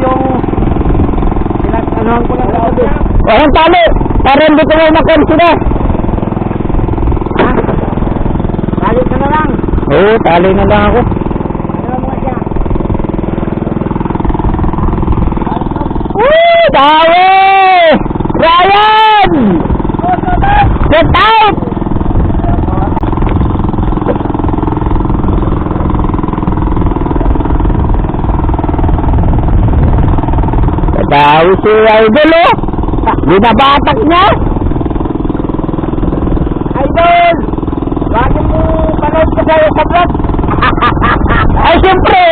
yung pinag-anuhan ko lang sa gabi. Walang tali. Para hindi ko na makonsina. Ha? Tali ka na lang. Oo, tali na lang ako. Ano mo siya? Woo! Dawi! Ryan! Get out! Dawi si Idol, oh! Binabatak niya! Idol! Lagi mo panood ka sa'yo sa vlog. Ay, siyempre!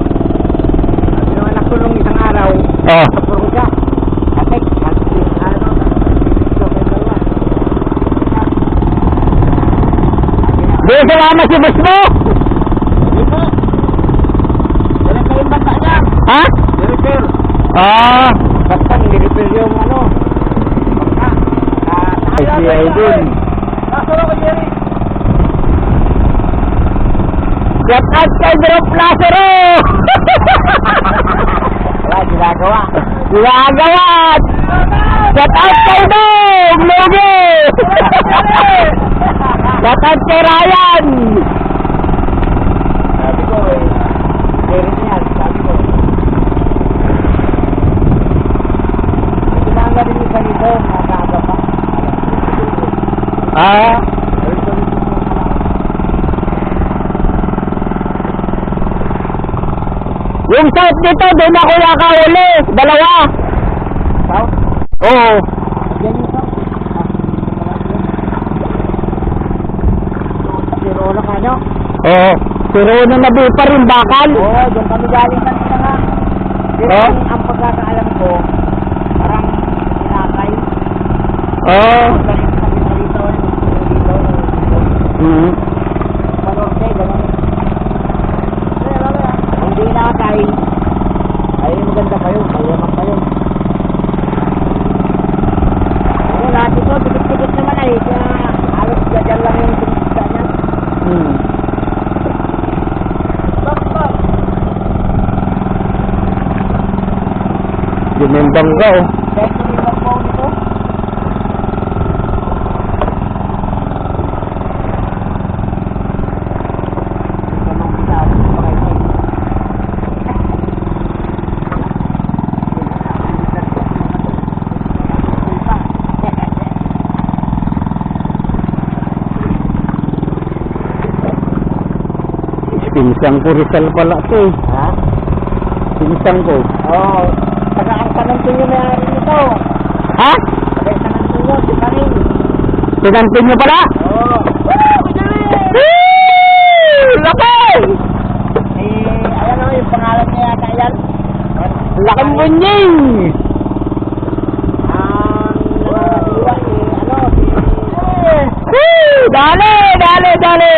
Ano ang nakulong isang araw. Oh. Puro siya. Atek. Ano? Di sumama si boss mo? Dito. Wala kayong bata niya. Ha? Ni-repair. Ah. Basta ni-repair yung ano. Ay, si Idol. Nasuro ko, Jerry. Get out kay Drop Lazaro! Wala, ginagawa. Ginagawa! Get out kay Dog! Logi! Get out kay Ryan! Sabi ko Jerry niyan. Sabi ko. Kailangan rin yung ganito. Nakaaga pa. Ah. Yung south dito, doon ako nakahuli. Dalawa. South? Oo. Yan yung south. Siro ka, no? Oo. Pero nung nabi pa rin bakal. Oo, doon kami galing kanina nga. Pero Oh? ang pagkakaalam ko, parang sinakay. Oo. Galing kami na dito. Mm. Panorte, gano'n. Kung di nakakay, ay maganda pa yun. Mayaman pa yun. Oo, lahat ito, tikit-tikit naman ay. Kaya halos dyan lang yung tumisita niya. Mm. Ginembang ka, oh. Kaya tumibang po nito. Ganong bilaw, pakay. Pinsang ko Rizal pala to, eh. Ha? Pinsang ko. Oo. Taga-angkan ng tunyo na rin ito. Ha? Taga-angkan ng tunyo, di pa rin. Pinantin niyo pala? Oo. Woo! Laki! Ayan o, yung pangalan niya yata yan. Laking bunying! Ang nangangahiwa, ano, Woo! Dali! Dali! Dali!